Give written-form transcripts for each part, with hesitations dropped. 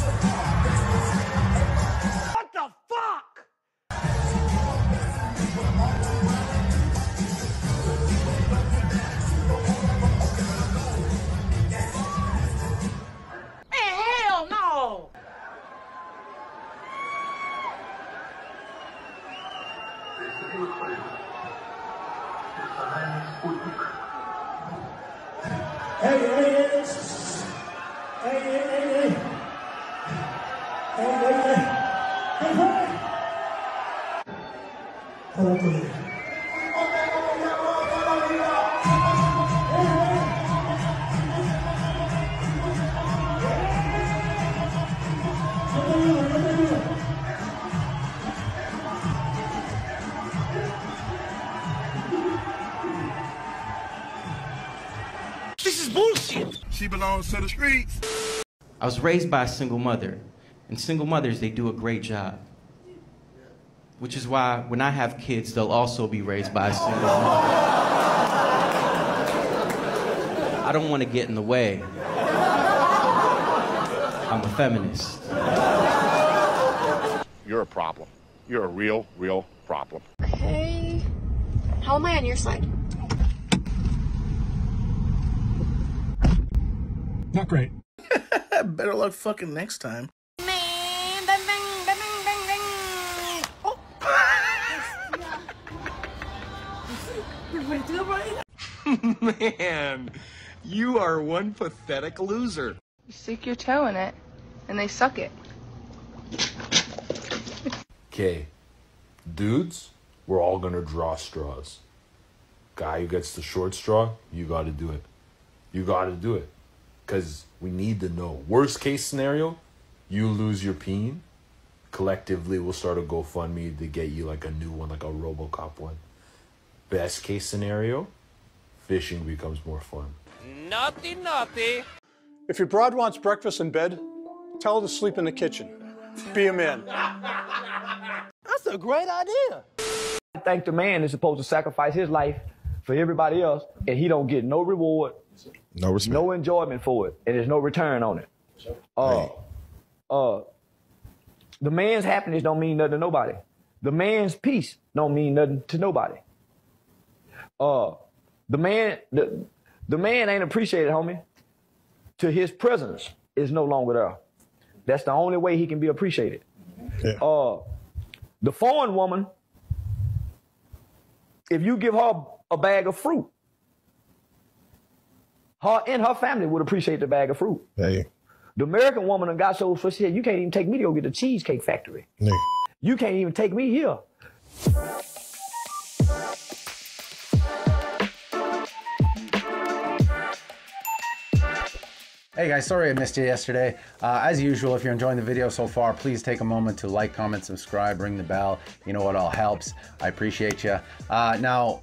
What the fuck? Man, hell no! This is bullshit. She belongs to the streets. I was raised by a single mother, and single mothers, they do a great job. Which is why when I have kids, they'll also be raised by a single mother. I don't want to get in the way. I'm a feminist. You're a problem. You're a real problem. Okay. How am I on your side? Not great. Better luck fucking next time. Man, you are one pathetic loser. You stick your toe in it, and they suck it. Okay, dudes, we're all gonna draw straws. Guy who gets the short straw, you gotta do it. You gotta do it. Because we need to know. Worst case scenario, you lose your peen. Collectively, we'll start a GoFundMe to get you like a new one, like a RoboCop one. Best case scenario, fishing becomes more fun. Naughty, naughty. If your broad wants breakfast in bed, tell her to sleep in the kitchen. Be a man. That's a great idea. I think the man is supposed to sacrifice his life for everybody else, and he don't get no reward, No respect. no enjoyment for it, and there's no return on it. The man's happiness don't mean nothing to nobody. The man's peace don't mean nothing to nobody. The man ain't appreciated, homie, till his presence is no longer there. That's the only way he can be appreciated. Yeah. The foreign woman, if you give her a bag of fruit, her and her family would appreciate the bag of fruit. Hey. The American woman done got so she said, you can't even take me to go get the Cheesecake Factory. Nigga. You can't even take me here. Hey guys, sorry I missed you yesterday. As usual, if you're enjoying the video so far, please take a moment to like, comment, subscribe, ring the bell. You know it all helps. I appreciate you. Now,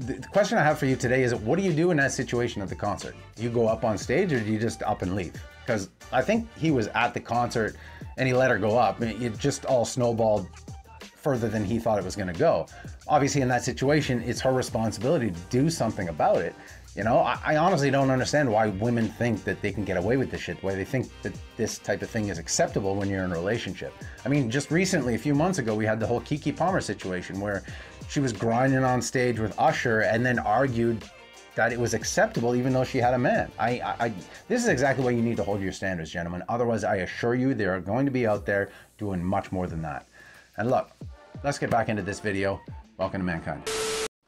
the question I have for you today is, what do you do in that situation at the concert? Do you go up on stage or do you just up and leave? Because I think he was at the concert and he let her go up. It just all snowballed further than he thought it was gonna go. Obviously in that situation, it's her responsibility to do something about it. You know, I honestly don't understand why women think that they can get away with this shit, why they think that this type of thing is acceptable when you're in a relationship. I mean, just recently, a few months ago, we had the whole Kiki Palmer situation where she was grinding on stage with Usher and then argued that it was acceptable even though she had a man. This is exactly why you need to hold your standards, gentlemen. Otherwise, I assure you, they are going to be out there doing much more than that. And look, let's get back into this video. Welcome to Mankind.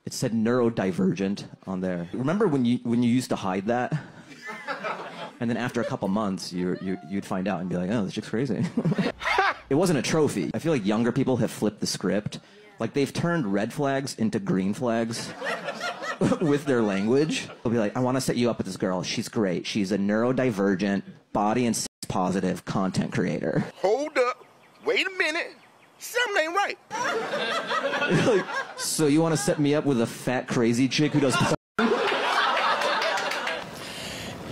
It said neurodivergent on there. Remember when you used to hide that? And then after a couple months, you'd find out and be like, oh, this chick's crazy. It wasn't a trophy. I feel like younger people have flipped the script. Like they've turned red flags into green flags with their language. They'll be like, I want to set you up with this girl. She's great. She's a neurodivergent, body and sex positive content creator. Hold up. Wait a minute. Something ain't right. Like, so you want to set me up with a fat, crazy chick who does...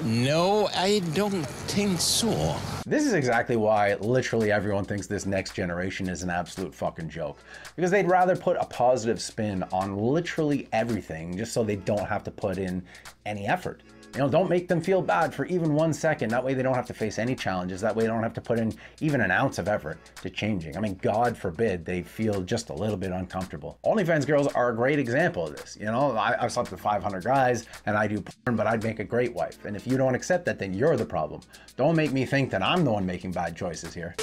No, I don't think so. This is exactly why literally everyone thinks this next generation is an absolute fucking joke. Because they'd rather put a positive spin on literally everything just so they don't have to put in any effort. You know, don't make them feel bad for even 1 second. That way they don't have to face any challenges. That way they don't have to put in even an ounce of effort to changing. I mean, God forbid they feel just a little bit uncomfortable. OnlyFans girls are a great example of this. You know, I've slept with 500 guys and I do porn, but I'd make a great wife. And if you don't accept that, then you're the problem. Don't make me think that I'm the one making bad choices here.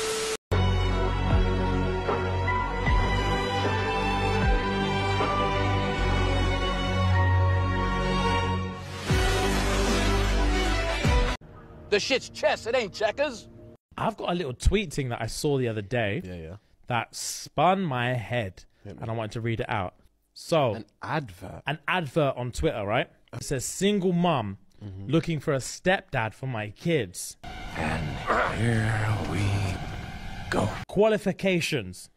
The shit's chess, it ain't checkers. I've got a little tweet thing that I saw the other day that spun my head, and I wanted to read it out. So, an advert on Twitter, right? It says, single mum looking for a stepdad for my kids. And here we go. Qualifications.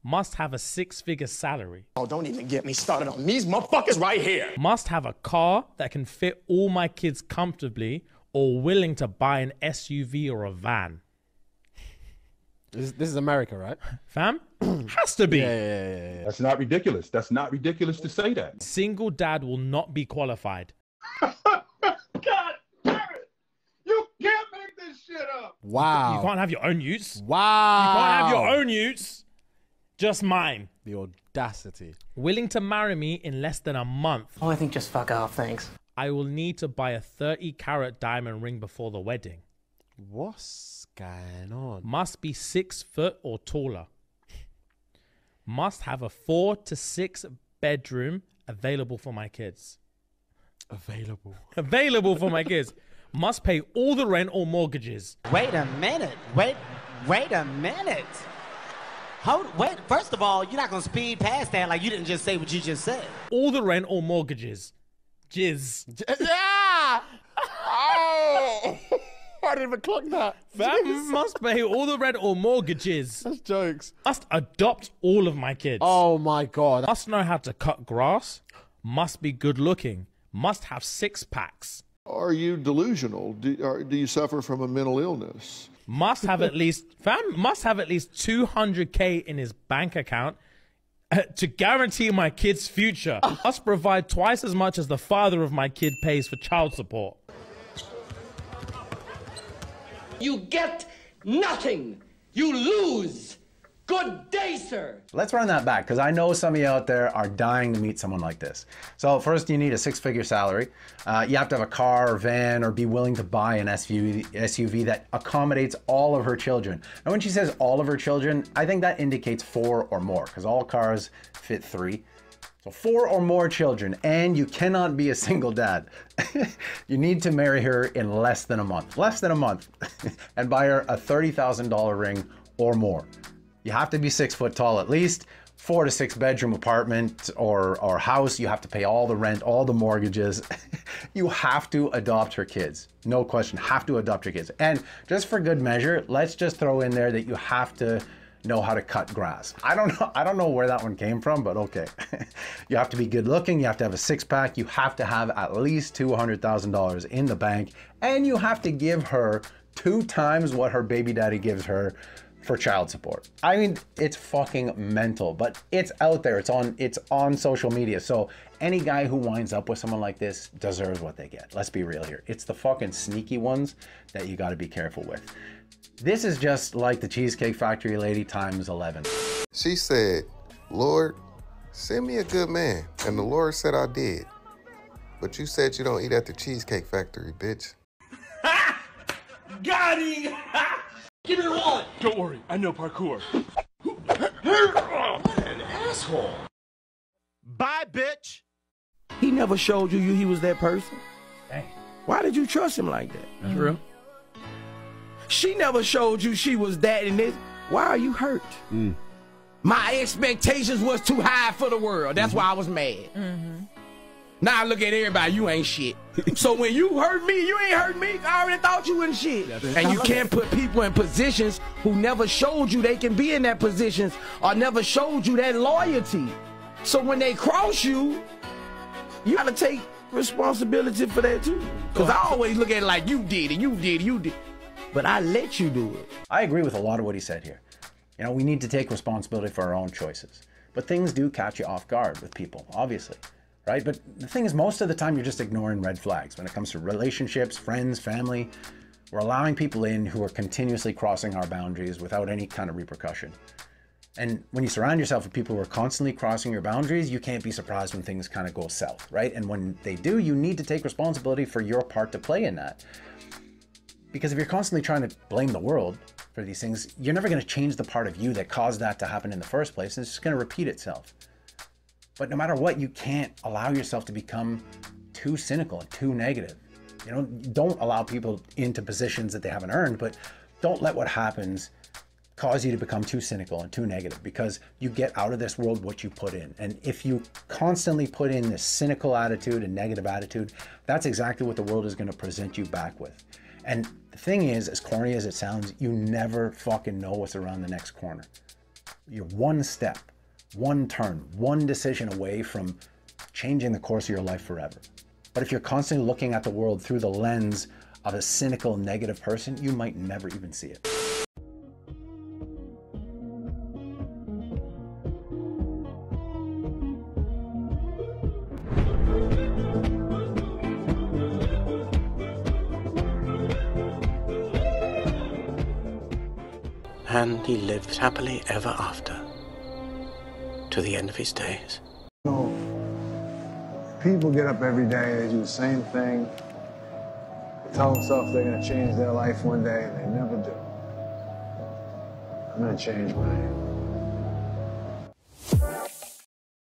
Must have a 6-figure salary. Oh, don't even get me started on these motherfuckers right here. Must have a car that can fit all my kids comfortably, or willing to buy an SUV or a van. This is America, right? Fam? Has to be. Yeah. That's not ridiculous. That's not ridiculous to say that. Single dad will not be qualified. God damn it! You can't make this shit up. Wow. You can't have your own utes. Wow. You can't have your own utes. Just mine. The audacity. Willing to marry me in less than a month. Oh, I think just fuck off, thanks. I will need to buy a 30-carat diamond ring before the wedding. What's going on? Must be 6 foot or taller. Must have a 4 to 6 bedroom available for my kids. Available for my kids. Must pay all the rent or mortgages. Wait a minute. Wait a minute. Wait, first of all, you're not going to speed past that like you didn't just say what you just said. All the rent or mortgages. Jizz. Yeah! Oh! I didn't even clock that. Fam must pay all the rent or mortgages. That's jokes. Must adopt all of my kids. Oh my God. Must know how to cut grass. Must be good looking. Must have 6 packs. Are you delusional? Do you suffer from a mental illness? Must have at least, must have at least 200K in his bank account to guarantee my kid's future. Must provide twice as much as the father of my kid pays for child support. You get nothing. You lose. Good day, sir. Let's run that back, because I know some of you out there are dying to meet someone like this. So first, you need a 6-figure salary. You have to have a car or van or be willing to buy an SUV that accommodates all of her children. And when she says all of her children, I think that indicates 4 or more, because all cars fit 3. So 4 or more children, and you cannot be a single dad. You need to marry her in less than a month, and buy her a $30,000 ring or more. You have to be 6 foot tall at least, 4 to 6 bedroom apartment or house. You have to pay all the rent, all the mortgages. You have to adopt her kids. No question, have to adopt her kids. And just for good measure, let's just throw in there that you have to know how to cut grass. I don't know where that one came from, but okay. You have to be good looking, you have to have a 6-pack, you have to have at least $200,000 in the bank, and you have to give her 2 times what her baby daddy gives her for child support. I mean, it's fucking mental, but it's out there. It's on social media. So any guy who winds up with someone like this deserves what they get. Let's be real here. It's the fucking sneaky ones that you got to be careful with. This is just like the Cheesecake Factory lady times 11. She said, Lord, send me a good man. And the Lord said I did. But you said you don't eat at the Cheesecake Factory, bitch. Got him! Give me one! Don't worry, I know parkour. What an asshole! Bye, bitch! He never showed you he was that person. Dang. Why did you trust him like that? That's real. She never showed you she was that and this. Why are you hurt? My expectations was too high for the world. That's why I was mad. Now I look at everybody, you ain't shit. So when you hurt me, you ain't hurt me. I already thought you wasn't shit. And you can't put people in positions who never showed you they can be in that positions or never showed you that loyalty. So when they cross you, you gotta take responsibility for that too. Because I always look at it like you did it, you did it, you did it. but I let you do it. I agree with a lot of what he said here. You know, we need to take responsibility for our own choices. But things do catch you off guard with people, obviously, right? But the thing is, most of the time you're just ignoring red flags when it comes to relationships, friends, family. We're allowing people in who are continuously crossing our boundaries without any kind of repercussion. And when you surround yourself with people who are constantly crossing your boundaries, you can't be surprised when things kind of go south, right? And when they do, you need to take responsibility for your part to play in that. Because if you're constantly trying to blame the world for these things, you're never going to change the part of you that caused that to happen in the first place, and it's just going to repeat itself. But no matter what, you can't allow yourself to become too cynical and too negative. You know, don't allow people into positions that they haven't earned, but don't let what happens cause you to become too cynical and too negative, because you get out of this world what you put in. And if you constantly put in this cynical attitude and negative attitude, that's exactly what the world is going to present you back with. And the thing is, as corny as it sounds, you never fucking know what's around the next corner. You're one step, one turn, one decision away from changing the course of your life forever. But if you're constantly looking at the world through the lens of a cynical, negative person, you might never even see it. And he lived happily ever after, to the end of his days. You know, people get up every day, they do the same thing, they tell themselves they're going to change their life one day, and they never do. I'm going to change mine.